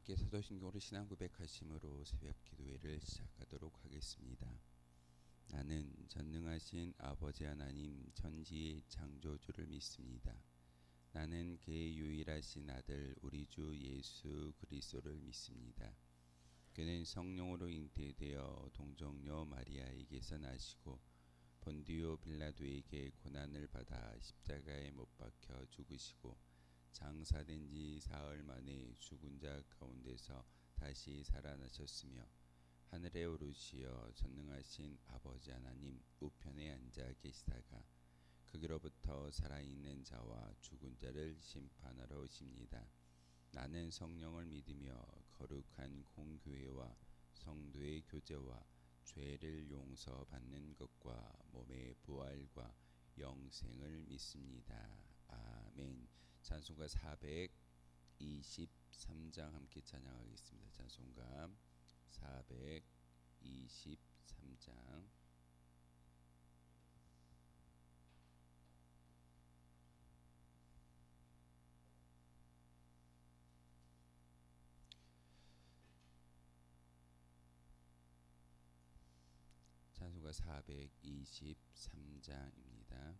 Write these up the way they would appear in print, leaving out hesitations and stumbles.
함께 사도신경으로 신앙 고백하심으로 새벽 기도회를 시작하도록 하겠습니다. 나는 전능하신 아버지 하나님 천지의 창조주를 믿습니다. 나는 그의 유일하신 아들 우리 주 예수 그리스도를 믿습니다. 그는 성령으로 잉태되어 동정녀 마리아에게서 나시고 본디오 빌라도에게 고난을 받아 십자가에 못 박혀 죽으시고 장사된 지 사흘 만에 죽은 자 가운데서 다시 살아나셨으며 하늘에 오르시어 전능하신 아버지 하나님 우편에 앉아 계시다가 거기로부터 살아있는 자와 죽은 자를 심판하러 오십니다. 나는 성령을 믿으며 거룩한 공교회와 성도의 교제와 죄를 용서받는 것과 몸의 부활과 영생을 믿습니다. 아멘. 찬송가 423장 함께 찬양하겠습니다. 찬송가 423장 찬송가 423장입니다.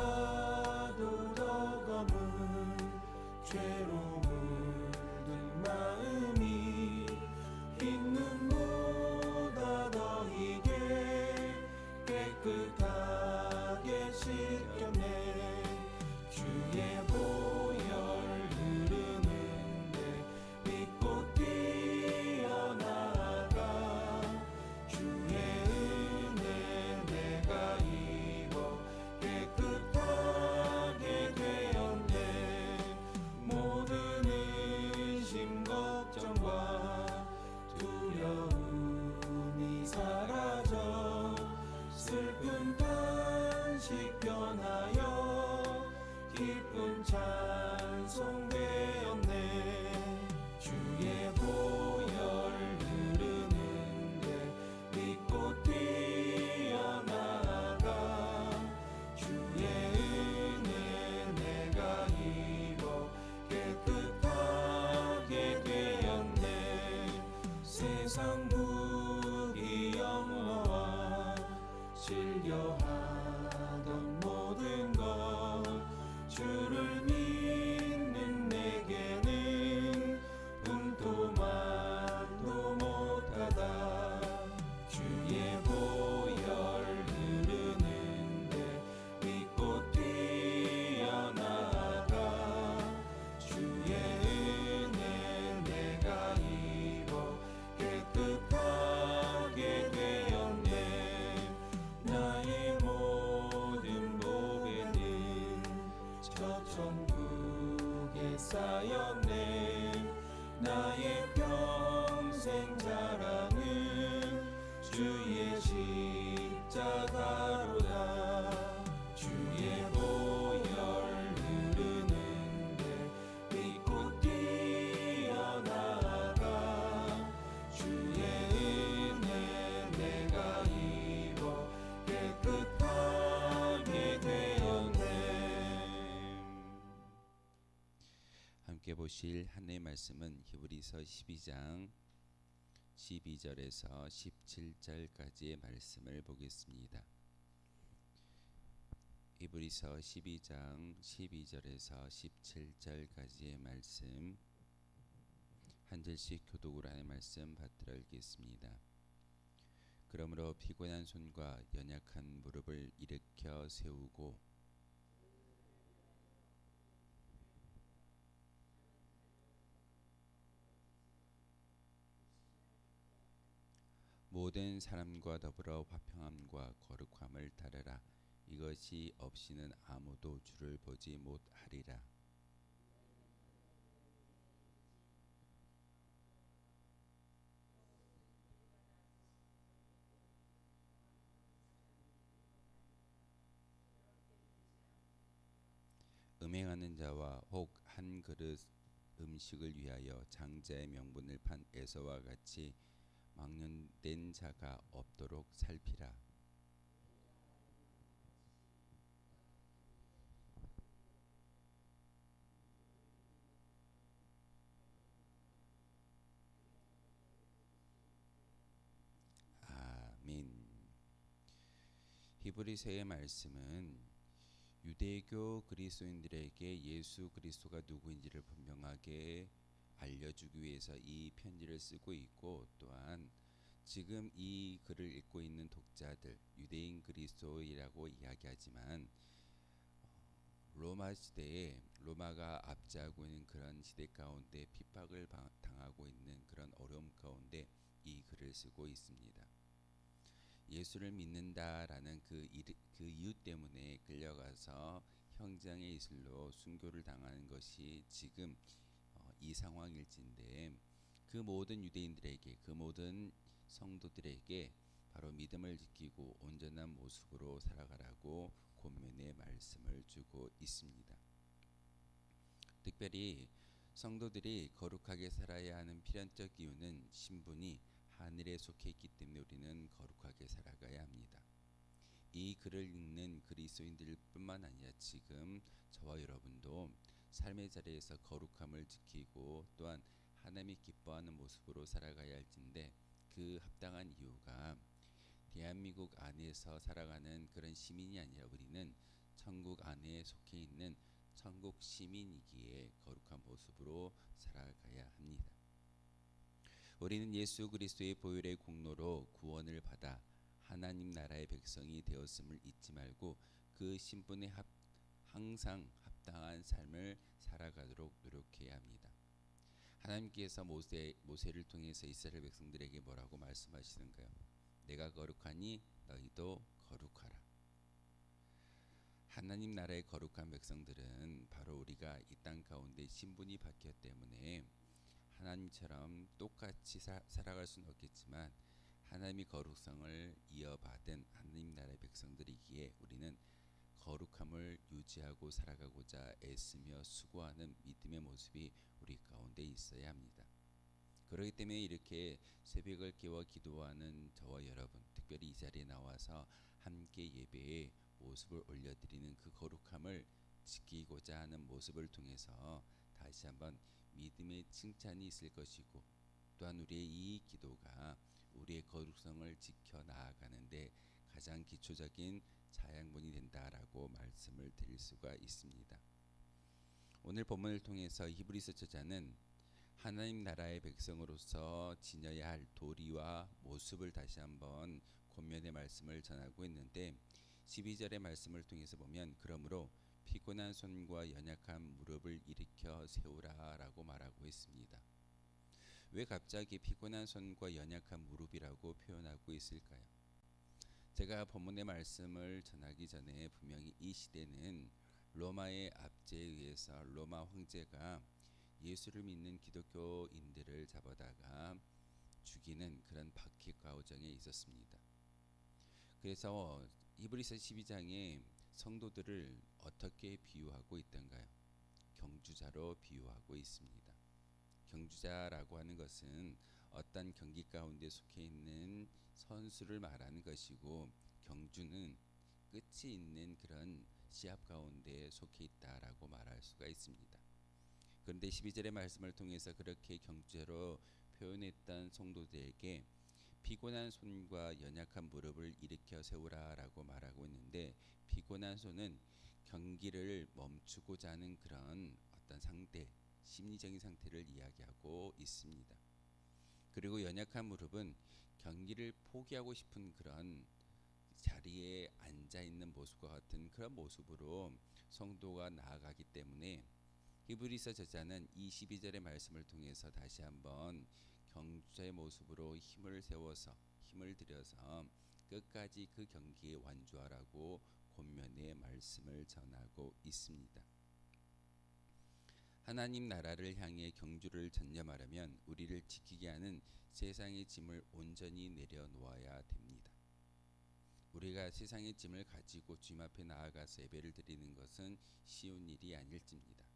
무엇보다도 더 검은 죄로 물든 마음이 흰 눈보다 더 희게 깨끗하게 씻겨내 주의 보혈 흐르는데 믿고 뛰어나가 주의 은혜 내가 입어 깨끗하게 되었네. 모든 의심 걱정과 두려움이 사라져 슬픈 탄식 변하여 기쁜 찬송 되었네. 주의 보혈 흐르는데 믿고 뛰어나가 주의 은혜 내가 입어 깨끗하게 되었네. 세상 부귀 영화와 즐겨하던 모든 것 주를 믿는 내게는 분토만도 못하다. 주의 보혈 흐르는데 믿고 뛰어나가 주의 은혜 내가 입어 깨끗하게 되었네. 나의 모든 보배는 저 천국에 쌓였네. 나의 평생 자랑은 주의 십자가로다. 주의 보혈 흐르는데 믿고 뛰어나가 주의 은혜 내가 입어 깨끗하게 되었네. 함께 보실 하나님의 말씀은 히브리서 12장 12절에서 17절까지의 말씀을 보겠습니다. 히브리서 12장 12절에서 17절까지의 말씀 한 절씩 교독으로 하는 말씀 받들어 읽겠습니다. 그러므로 피곤한 손과 연약한 무릎을 일으켜 세우고 모든 사람과 더불어 화평함과 거룩함을 따르라. 이것이 없이는 아무도 주를 보지 못하리라. 음행하는 자와 혹 한 그릇 음식을 위하여 장자의 명분을 판 에서와 같이 망령된 자가 없도록 살피라. 아멘. 히브리서의 말씀은 유대교 그리스도인들에게 예수 그리스도가 누구인지를 분명하게 알려주기 위해서 이 편지를 쓰고 있고, 또한 지금 이 글을 읽고 있는 독자들, 유대인 그리스도이라고 이야기하지만 로마 시대에 로마가 압제하고 있는 그런 시대 가운데 핍박을 당하고 있는 그런 어려움 가운데 이 글을 쓰고 있습니다. 예수를 믿는다라는 그 이유 때문에 끌려가서 형장의 이슬로 순교를 당하는 것이 지금 이 상황일진데, 그 모든 유대인들에게, 그 모든 성도들에게 바로 믿음을 지키고 온전한 모습으로 살아가라고 권면의 말씀을 주고 있습니다. 특별히 성도들이 거룩하게 살아야 하는 필연적 이유는 신분이 하늘에 속해 있기 때문에 우리는 거룩하게 살아가야 합니다. 이 글을 읽는 그리스도인들뿐만 아니라 지금 저와 여러분도 삶의 자리에서 거룩함을 지키고 또한 하나님이 기뻐하는 모습으로 살아가야 할진데, 그 합당한 이유가 대한민국 안에서 살아가는 그런 시민이 아니라 우리는 천국 안에 속해 있는 천국 시민이기에 거룩한 모습으로 살아가야 합니다. 우리는 예수 그리스도의 보혈의 공로로 구원을 받아 하나님 나라의 백성이 되었음을 잊지 말고 그 신분에 항상 합당한 삶을 살아가도록 노력해야 합니다. 하나님께서 모세를 통해서 이스라엘 백성들에게 뭐라고 말씀하시는가요? 내가 거룩하니 너희도 거룩하라. 하나님 나라의 거룩한 백성들은 바로 우리가 이 땅 가운데 신분이 바뀌었기 때문에 하나님처럼 똑같이 살아갈 수는 없겠지만 하나님이 거룩성을 이어받은 하나님 나라의 백성들이기에 우리는 거룩함을 유지하고 살아가고자 애쓰며 수고하는 믿음의 모습이 우리 가운데 있어야 합니다. 그렇기 때문에 이렇게 새벽을 깨워 기도하는 저와 여러분, 특별히 이 자리에 나와서 함께 예배의 모습을 올려드리는 그 거룩함을 지키고자 하는 모습을 통해서 다시 한번 믿음의 칭찬이 있을 것이고, 또한 우리의 이 기도가 우리의 거룩성을 지켜 나아가는데 가장 기초적인 자양분이 된다라고 말씀을 드릴 수가 있습니다. 오늘 본문을 통해서 히브리서 저자는 하나님 나라의 백성으로서 지녀야 할 도리와 모습을 다시 한번 권면의 말씀을 전하고 있는데, 12절의 말씀을 통해서 보면 그러므로 피곤한 손과 연약한 무릎을 일으켜 세우라 라고 말하고 있습니다. 왜 갑자기 피곤한 손과 연약한 무릎이라고 표현하고 있을까요? 제가 본문의 말씀을 전하기 전에 분명히 이 시대는 로마의 압제에 의해서 로마 황제가 예수를 믿는 기독교인들을 잡아다가 죽이는 그런 박해 가정에 있었습니다. 그래서 히브리서 12장에 성도들을 어떻게 비유하고 있던가요? 경주자로 비유하고 있습니다. 경주자라고 하는 것은 어떤 경기 가운데 속해 있는 선수를 말하는 것이고, 경주는 끝이 있는 그런 시합 가운데 속해 있다라고 말할 수가 있습니다. 그런데 12절의 말씀을 통해서 그렇게 경주자로 표현했던 성도들에게 피곤한 손과 연약한 무릎을 일으켜 세우라라고 말하고 있는데, 피곤한 손은 경기를 멈추고자 하는 그런 어떤 상태, 심리적인 상태를 이야기하고 있습니다. 그리고 연약한 무릎은 경기를 포기하고 싶은 그런 자리에 앉아 있는 모습과 같은 그런 모습으로 성도가 나아가기 때문에 히브리서 저자는 이 12절의 말씀을 통해서 다시 한번 경주자의 모습으로 힘을 세워서 힘을 들여서 끝까지 그 경기에 완주하라고 권면의 말씀을 전하고 있습니다. 하나님 나라를 향해 경주를 전념하려면 우리를 지키게 하는 세상의 짐을 온전히 내려놓아야 됩니다. 우리가 세상의 짐을 가지고 주님 앞에 나아가서 예배를 드리는 것은 쉬운 일이 아닐지입니다.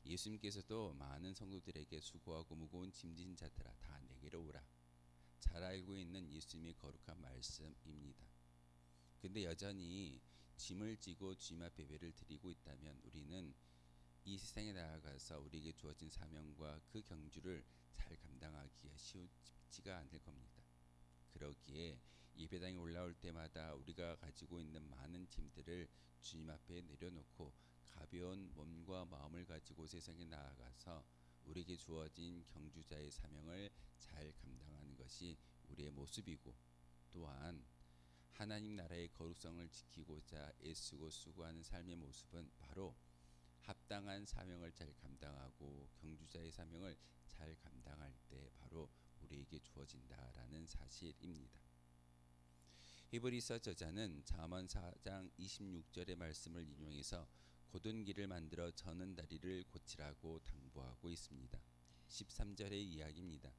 예수님께서도 많은 성도들에게 수고하고 무거운 짐진 자들아 다 내게로 오라, 잘 알고 있는 예수님의 거룩한 말씀입니다. 근데 여전히 짐을 지고 주님 앞에 예배를 드리고 있다면 우리는 이 세상에 나아가서 우리에게 주어진 사명과 그 경주를 잘 감당하기가 쉽지가 않을 겁니다. 그러기에 예배당에 올라올 때마다 우리가 가지고 있는 많은 짐들을 주님 앞에 내려놓고 가벼운 몸과 마음을 가지고 세상에 나아가서 우리에게 주어진 경주자의 사명을 잘 감당하는 것이 우리의 모습이고, 또한 하나님 나라의 거룩성을 지키고자 애쓰고 수고하는 삶의 모습은 바로 합당한 사명을 잘 감당하고 경주자의 사명을 잘 감당할 때 바로 우리에게 주어진다라는 사실입니다. 히브리서 저자는 잠언 4장 26절의 말씀을 인용해서 곧은 길을 만들어 저는 다리를 고치라고 당부하고 있습니다. 13절의 이야기입니다.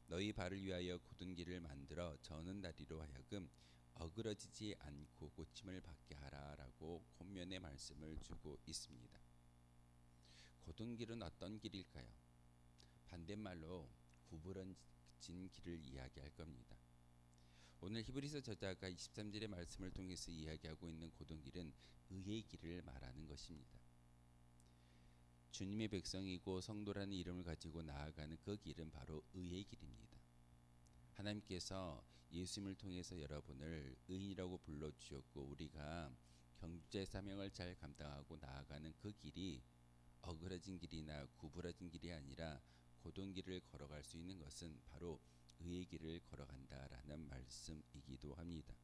너희 발을 위하여 곧은 길을 만들어 저는 다리로 하여금 어그러지지 않고 고침을 받게 하라라고 권면의 말씀을 주고 있습니다. 곧은 길은 어떤 길일까요? 반대말로 구부러진 길을 이야기할 겁니다. 오늘 히브리서 저자가 23절의 말씀을 통해서 이야기하고 있는 곧은 길은 의의 길을 말하는 것입니다. 주님의 백성이고 성도라는 이름을 가지고 나아가는 그 길은 바로 의의 길입니다. 하나님께서 예수님을 통해서 여러분을 의인이라고 불러주셨고, 우리가 경주자의 사명을 잘 감당하고 나아가는 그 길이 어그러진 길이나 구부러진 길이 아니라 곧은 길을 걸어갈 수 있는 것은 바로 의의 길을 걸어간다라는 말씀이기도 합니다.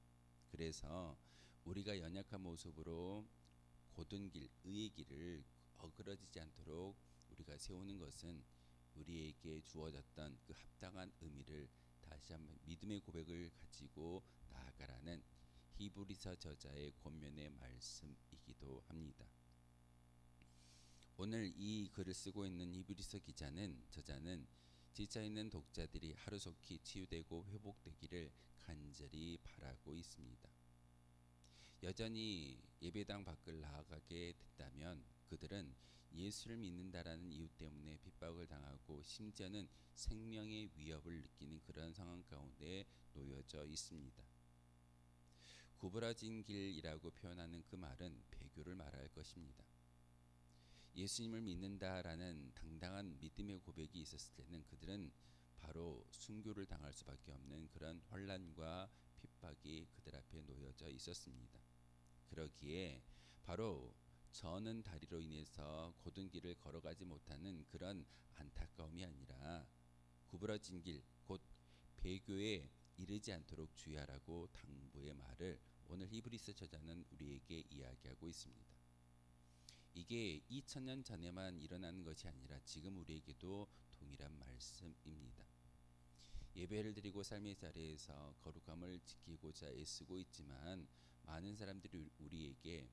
그래서 우리가 연약한 모습으로 곧은 길, 의의 길을 어그러지지 않도록 우리가 세우는 것은 우리에게 주어졌던 그 합당한 의미를 다시 한번 믿음의 고백을 가지고 나아가라는 히브리서 저자의 권면의 말씀이기도 합니다. 오늘 이 글을 쓰고 있는 히브리서 저자는 지쳐 있는 독자들이 하루속히 치유되고 회복되기를 간절히 바라고 있습니다. 여전히 예배당 밖을 나아가게 됐다면 그들은 예수를 믿는다라는 이유 때문에 핍박을 당하고 심지어는 생명의 위협을 느끼는 그런 상황 가운데 놓여져 있습니다. 구부러진 길이라고 표현하는 그 말은 배교를 말할 것입니다. 예수님을 믿는다라는 당당한 믿음의 고백이 있었을 때는 그들은 바로 순교를 당할 수밖에 없는 그런 혼란과 핍박이 그들 앞에 놓여져 있었습니다. 그러기에 바로 저는 다리로 인해서 곧은 길을 걸어가지 못하는 그런 안타까움이 아니라 구부러진 길, 곧 배교에 이르지 않도록 주의하라고 당부의 말을 오늘 히브리서 저자는 우리에게 이야기하고 있습니다. 이게 2000년 전에만 일어나는 것이 아니라 지금 우리에게도 동일한 말씀입니다. 예배를 드리고 삶의 자리에서 거룩함을 지키고자 애쓰고 있지만 많은 사람들이 우리에게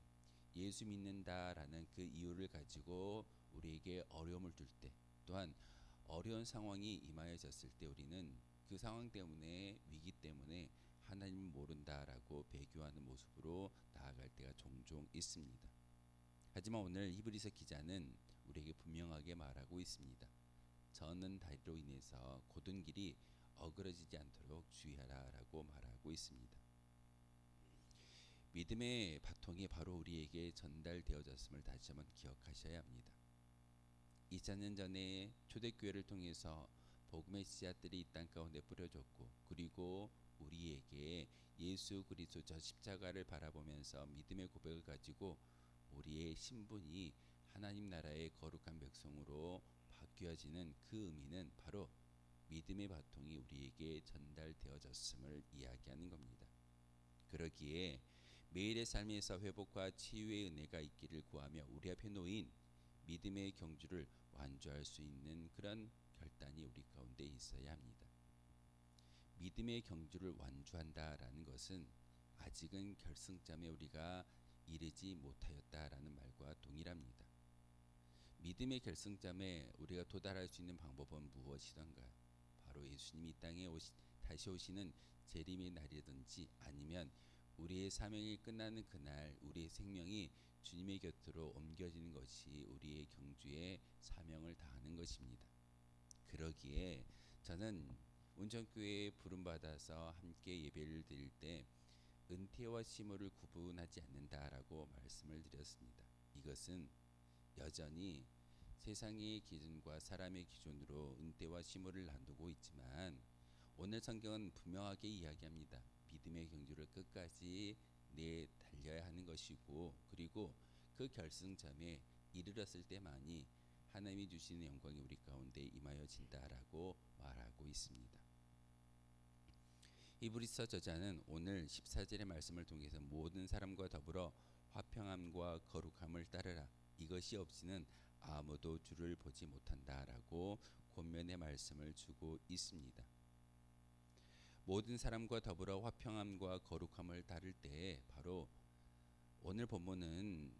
예수 믿는다라는 그 이유를 가지고 우리에게 어려움을 줄 때, 또한 어려운 상황이 임하여졌을 때 우리는 그 상황 때문에, 위기 때문에 하나님을 모른다라고 배교하는 모습으로 나아갈 때가 종종 있습니다. 하지만 오늘 히브리서 기자는 우리에게 분명하게 말하고 있습니다. 저는 다리로 인해서 곧은 길이 어그러지지 않도록 주의하라라고 말하고 있습니다. 믿음의 바통이 바로 우리에게 전달되어졌음을 다시 한번 기억하셔야 합니다. 2000년 전에 초대교회를 통해서 복음의 씨앗들이 이 땅 가운데 뿌려졌고, 그리고 우리에게 예수 그리스도 저 십자가를 바라보면서 믿음의 고백을 가지고 우리의 신분이 하나님 나라의 거룩한 백성으로 바뀌어지는 그 의미는 바로 믿음의 바통이 우리에게 전달되어졌음을 이야기하는 겁니다. 그러기에 매일의 삶에서 회복과 치유의 은혜가 있기를 구하며 우리 앞에 놓인 믿음의 경주를 완주할 수 있는 그런 결단이 우리 가운데 있어야 합니다. 믿음의 경주를 완주한다라는 것은 아직은 결승점에 우리가 이르지 못하였다라는 말과 동일합니다. 믿음의 결승점에 우리가 도달할 수 있는 방법은 무엇이던가요? 바로 예수님이 이 땅에 다시 오시는 재림의 날이든지 아니면 우리의 사명이 끝나는 그날 우리의 생명이 주님의 곁으로 옮겨지는 것이 우리의 경주의 사명을 다하는 것입니다. 그러기에 저는 온전교회에 부름받아서 함께 예배를 드릴 때 은퇴와 시무를 구분하지 않는다라고 말씀을 드렸습니다. 이것은 여전히 세상의 기준과 사람의 기준으로 은퇴와 시무를 나누고 있지만 오늘 성경은 분명하게 이야기합니다. 믿음의 경주를 끝까지 달려야 하는 것이고, 그리고 그 결승점에 이르렀을 때만이 하나님이 주시는 영광이 우리 가운데 임하여진다라고 말하고 있습니다. 히브리서 저자는 오늘 14절의 말씀을 통해서 모든 사람과 더불어 화평함과 거룩함을 따르라, 이것이 없이는 아무도 주를 보지 못한다라고 권면의 말씀을 주고 있습니다. 모든 사람과 더불어 화평함과 거룩함을 따를 때 바로 오늘 본문은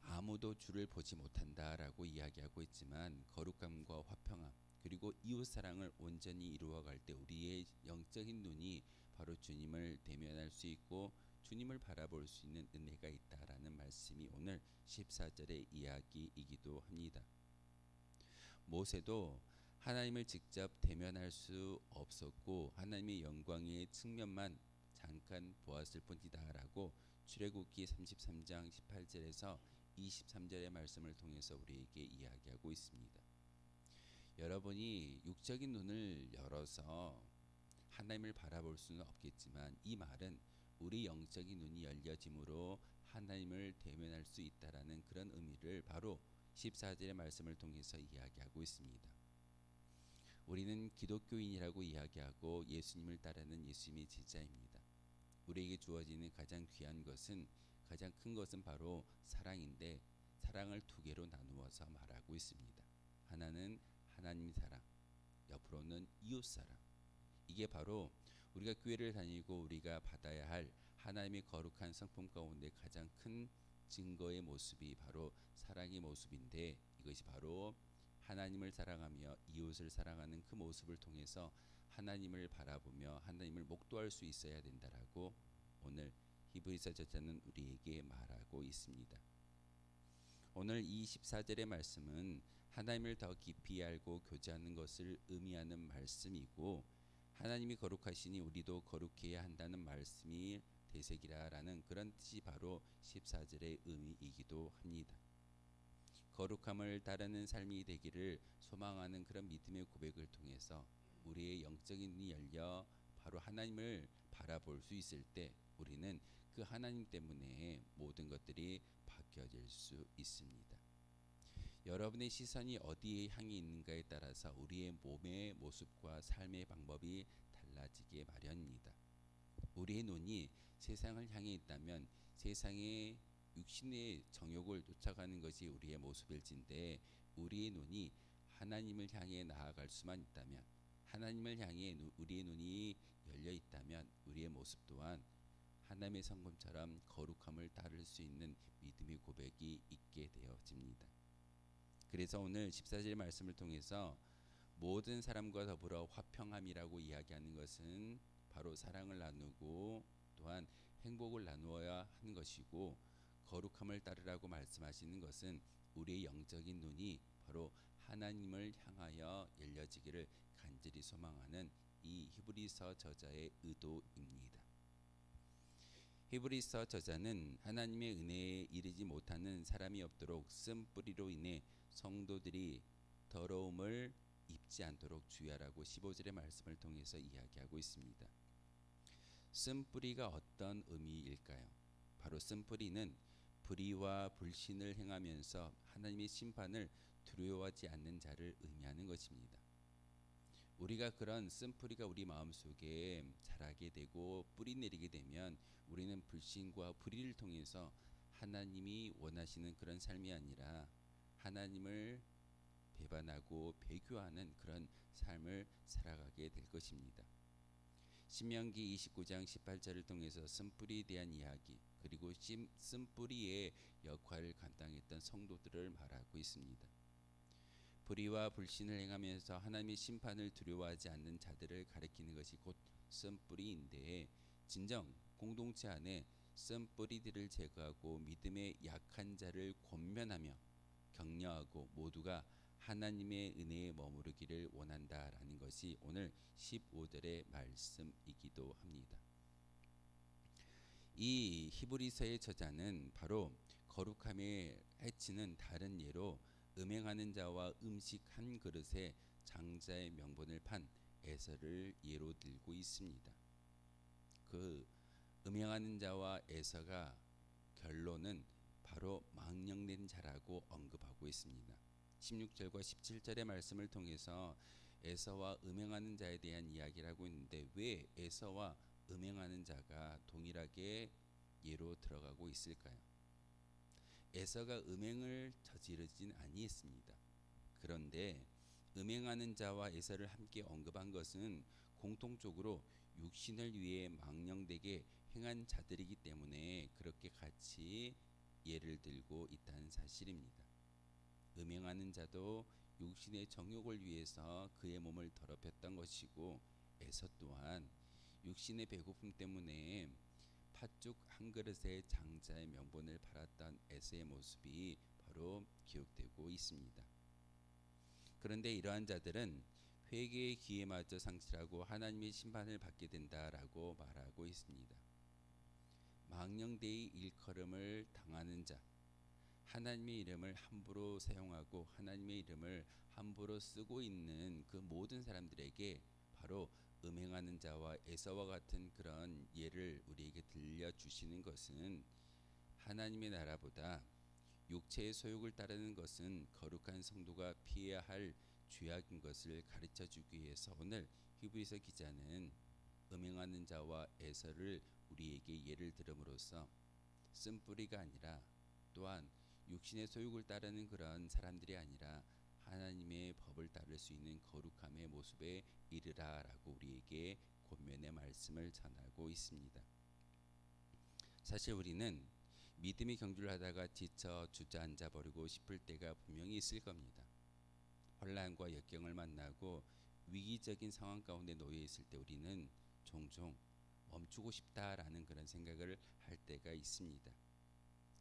아무도 주를 보지 못한다라고 이야기하고 있지만 거룩함과 화평함 그리고 이웃사랑을 온전히 이루어갈 때 우리의 영적인 눈이 바로 주님을 대면할 수 있고 주님을 바라볼 수 있는 은혜가 있다라는 말씀이 오늘 14절의 이야기이기도 합니다. 모세도 하나님을 직접 대면할 수 없었고 하나님의 영광의 측면만 잠깐 보았을 뿐이다라고 출애굽기 33장 18절에서 23절의 말씀을 통해서 우리에게 이야기하고 있습니다. 여러분이 육적인 눈을 열어서 하나님을 바라볼 수는 없겠지만 이 말은 우리 영적인 눈이 열려짐으로 하나님을 대면할 수 있다라는 그런 의미를 바로 14절의 말씀을 통해서 이야기하고 있습니다. 우리는 기독교인이라고 이야기하고 예수님을 따르는 예수님의 제자입니다. 우리에게 주어지는 가장 귀한 것은, 가장 큰 것은 바로 사랑인데 사랑을 두 개로 나누어서 말하고 있습니다. 하나는 하나님 사랑, 옆으로는 이웃 사랑. 이게 바로 우리가 교회를 다니고 우리가 받아야 할 하나님의 거룩한 성품 가운데 가장 큰 증거의 모습이 바로 사랑의 모습인데, 이것이 바로 하나님을 사랑하며 이웃을 사랑하는 그 모습을 통해서 하나님을 바라보며 하나님을 목도할 수 있어야 된다라고 오늘 히브리서 저자는 우리에게 말하고 있습니다. 오늘 이 14절의 말씀은 하나님을 더 깊이 알고 교제하는 것을 의미하는 말씀이고, 하나님이 거룩하시니 우리도 거룩해야 한다는 말씀이 대색이라라는 그런 뜻이 바로 14절의 의미이기도 합니다. 거룩함을 따르는 삶이 되기를 소망하는 그런 믿음의 고백을 통해서 우리의 영적인 눈이 열려 바로 하나님을 바라볼 수 있을 때 우리는 그 하나님 때문에 모든 것들이 바뀌어질 수 있습니다. 여러분의 시선이 어디에 향해 있는가에 따라서 우리의 몸의 모습과 삶의 방법이 달라지게 마련입니다. 우리의 눈이 세상을 향해 있다면 세상의 육신의 정욕을 쫓아가는 것이 우리의 모습일진데, 우리의 눈이 하나님을 향해 나아갈 수만 있다면, 하나님을 향해 우리의 눈이 열려 있다면 우리의 모습 또한 하나님의 성품처럼 거룩함을 따를 수 있는 믿음의 고백이 있게 되어집니다. 그래서 오늘 14절의 말씀을 통해서 모든 사람과 더불어 화평함이라고 이야기하는 것은 바로 사랑을 나누고 또한 행복을 나누어야 하는 것이고, 거룩함을 따르라고 말씀하시는 것은 우리의 영적인 눈이 바로 하나님을 향하여 열려지기를 간절히 소망하는 이 히브리서 저자의 의도입니다. 히브리서 저자는 하나님의 은혜에 이르지 못하는 사람이 없도록 쓴 뿌리로 인해 성도들이 더러움을 입지 않도록 주의하라고 15절의 말씀을 통해서 이야기하고 있습니다. 쓴 뿌리가 어떤 의미일까요? 바로 쓴 뿌리는 불의와 불신을 행하면서 하나님의 심판을 두려워하지 않는 자를 의미하는 것입니다. 우리가 그런 쓴 뿌리가 우리 마음속에 자라게 되고 뿌리 내리게 되면 우리는 불신과 불의를 통해서 하나님이 원하시는 그런 삶이 아니라 하나님을 배반하고 배교하는 그런 삶을 살아가게 될 것입니다. 신명기 29장 18절을 통해서 쓴뿌리에 대한 이야기, 그리고 쓴뿌리의 역할을 감당했던 성도들을 말하고 있습니다. 불의와 불신을 행하면서 하나님의 심판을 두려워하지 않는 자들을 가리키는 것이 곧 쓴뿌리인데, 진정 공동체 안에 쓴뿌리들을 제거하고 믿음의 약한 자를 권면하며 격려하고 모두가 하나님의 은혜에 머무르기를 원한다라는 것이 오늘 15절의 말씀이기도 합니다. 이 히브리서의 저자는 바로 거룩함에 해치는 다른 예로 음행하는 자와 음식 한 그릇에 장자의 명분을 판 에서를 예로 들고 있습니다. 그 음행하는 자와 에서가 결론은 바로 망령된 자라고 언급하고 있습니다. 16절과 17절의 말씀을 통해서 에서와 음행하는 자에 대한 이야기를 하고 있는데 왜 에서와 음행하는 자가 동일하게 예로 들어가고 있을까요? 에서가 음행을 저지르진 아니했습니다. 그런데 음행하는 자와 에서를 함께 언급한 것은 공통적으로 육신을 위해 망령되게 행한 자들이기 때문에 그렇게 같이 예를 들고 있다는 사실입니다. 음행하는 자도 육신의 정욕을 위해서 그의 몸을 더럽혔던 것이고 에서 또한 육신의 배고픔 때문에 팥죽 한 그릇에 장자의 명분을 팔았던 에서의 모습이 바로 기록되고 있습니다. 그런데 이러한 자들은 회개의 기회마저 상실하고 하나님의 심판을 받게 된다라고 말하고 있습니다. 망령되이 일컬음을 당하는 자, 하나님의 이름을 함부로 사용하고 하나님의 이름을 함부로 쓰고 있는 그 모든 사람들에게 바로 음행하는 자와 에서와 같은 그런 예를 우리에게 들려주시는 것은 하나님의 나라보다 육체의 소욕을 따르는 것은 거룩한 성도가 피해야 할 죄악인 것을 가르쳐주기 위해서 오늘 히브리서 기자는 음행하는 자와 에서를 우리에게 예를 들음으로써 쓴뿌리가 아니라 또한 육신의 소욕을 따르는 그런 사람들이 아니라 하나님의 법을 따를 수 있는 거룩함의 모습에 이르라라고 우리에게 권면의 말씀을 전하고 있습니다. 사실 우리는 믿음의 경주를 하다가 지쳐 주저앉아 버리고 싶을 때가 분명히 있을 겁니다. 혼란과 역경을 만나고 위기적인 상황 가운데 놓여 있을 때 우리는 종종 멈추고 싶다라는 그런 생각을 할 때가 있습니다.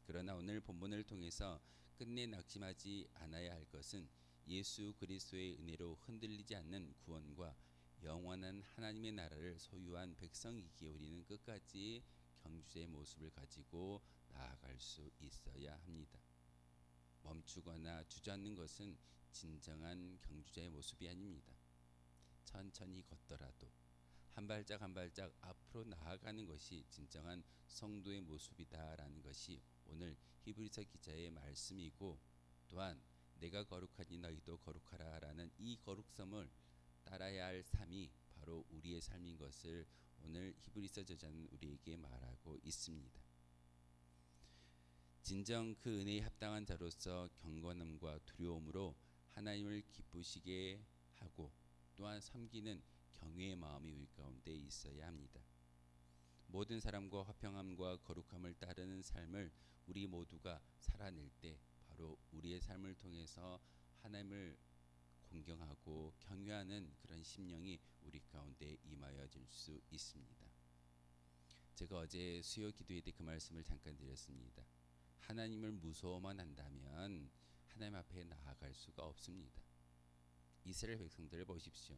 그러나 오늘 본문을 통해서 끝내 낙심하지 않아야 할 것은 예수 그리스도의 은혜로 흔들리지 않는 구원과 영원한 하나님의 나라를 소유한 백성이기에 우리는 끝까지 경주자의 모습을 가지고 나아갈 수 있어야 합니다. 멈추거나 주저앉는 것은 진정한 경주자의 모습이 아닙니다. 천천히 걷더라도 한 발짝 한 발짝 앞으로 나아가는 것이 진정한 성도의 모습이다라는 것이 오늘 히브리서 기자의 말씀이고 또한 내가 거룩하니 너희도 거룩하라라는 이 거룩성을 따라야 할 삶이 바로 우리의 삶인 것을 오늘 히브리서 저자는 우리에게 말하고 있습니다. 진정 그 은혜에 합당한 자로서 경건함과 두려움으로 하나님을 기쁘시게 하고 또한 섬기는 경외의 마음이 우리 가운데 있어야 합니다. 모든 사람과 화평함과 거룩함을 따르는 삶을 우리 모두가 살아낼 때 바로 우리의 삶을 통해서 하나님을 공경하고 경외하는 그런 심령이 우리 가운데 임하여질 수 있습니다. 제가 어제 수요 기도회 때 그 말씀을 잠깐 드렸습니다. 하나님을 무서워만 한다면 하나님 앞에 나아갈 수가 없습니다. 이스라엘 백성들을 보십시오.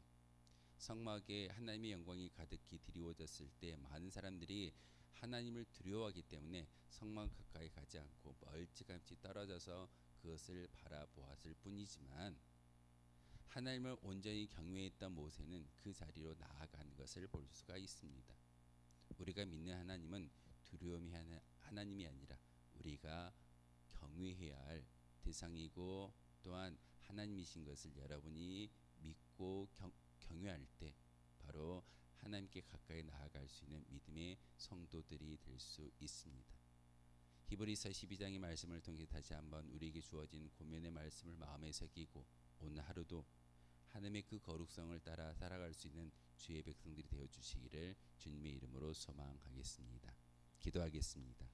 성막에 하나님의 영광이 가득히 드리워졌을 때 많은 사람들이 하나님을 두려워하기 때문에 성막 가까이 가지 않고 멀찌감치 떨어져서 그것을 바라보았을 뿐이지만 하나님을 온전히 경외했던 모세는 그 자리로 나아가는 것을 볼 수가 있습니다. 우리가 믿는 하나님은 두려움이 하나님이 아니라 우리가 경외해야 할 대상이고 또한 하나님이신 것을 여러분이 믿고 경외할 때 바로 하나님께 가까이 나아갈 수 있는 믿음의 성도들이 될 수 있습니다. 히브리서 12장의 말씀을 통해 다시 한번 우리에게 주어진 권면의 말씀을 마음에 새기고 오늘 하루도 하나님의 그 거룩성을 따라 살아갈 수 있는 주의 백성들이 되어 주시기를 주님의 이름으로 소망하겠습니다. 기도하겠습니다.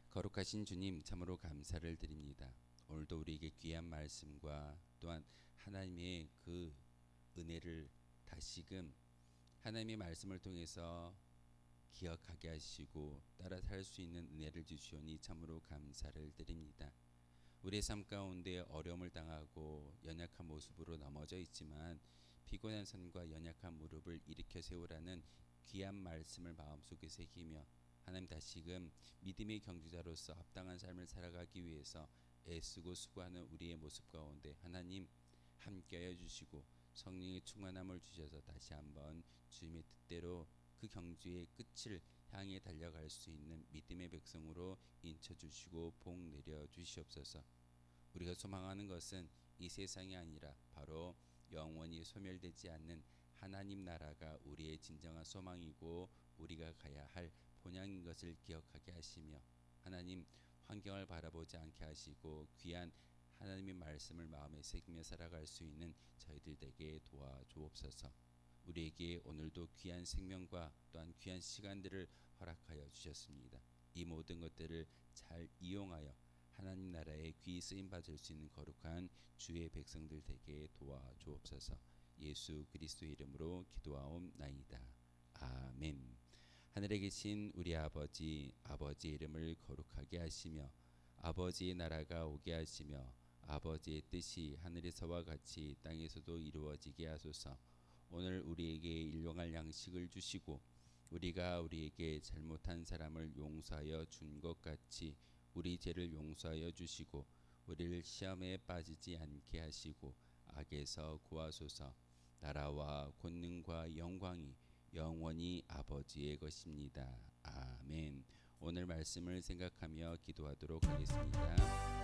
거룩하신 주님, 참으로 감사를 드립니다. 오늘도 우리에게 귀한 말씀과 또한 하나님의 그 은혜를 다시금 하나님의 말씀을 통해서 기억하게 하시고 따라 살 수 있는 은혜를 주시오니 참으로 감사를 드립니다. 우리의 삶 가운데 어려움을 당하고 연약한 모습으로 넘어져 있지만 피곤한 손과 연약한 무릎을 일으켜 세우라는 귀한 말씀을 마음속에 새기며 하나님 다시금 믿음의 경주자로서 합당한 삶을 살아가기 위해서 애쓰고 수고하는 우리의 모습 가운데 하나님 함께하여 주시고 성령의 충만함을 주셔서 다시 한번 주님의 뜻대로 그 경주의 끝을 향해 달려갈 수 있는 믿음의 백성으로 인쳐주시고 복 내려 주시옵소서. 우리가 소망하는 것은 이 세상이 아니라 바로 영원히 소멸되지 않는 하나님 나라가 우리의 진정한 소망이고 우리가 가야 할 본향인 것을 기억하게 하시며 하나님 환경을 바라보지 않게 하시고 귀한 하나님의 말씀을 마음에 새기며 살아갈 수 있는 저희들 되게 도와주옵소서. 우리에게 오늘도 귀한 생명과 또한 귀한 시간들을 허락하여 주셨습니다. 이 모든 것들을 잘 이용하여 하나님 나라에 귀 쓰임 받을 수 있는 거룩한 주의 백성들 되게 도와주옵소서. 예수 그리스도의 이름으로 기도하옵나이다. 아멘. 하늘에 계신 우리 아버지, 아버지의 이름을 거룩하게 하시며 아버지의 나라가 오게 하시며 아버지의 뜻이 하늘에서와 같이 땅에서도 이루어지게 하소서. 오늘 우리에게 일용할 양식을 주시고 우리가 우리에게 잘못한 사람을 용서하여 준 것 같이 우리 죄를 용서하여 주시고 우리를 시험에 빠지지 않게 하시고 악에서 구하소서. 나라와 권능과 영광이 영원히 아버지의 것입니다. 아멘. 오늘 말씀을 생각하며 기도하도록 하겠습니다.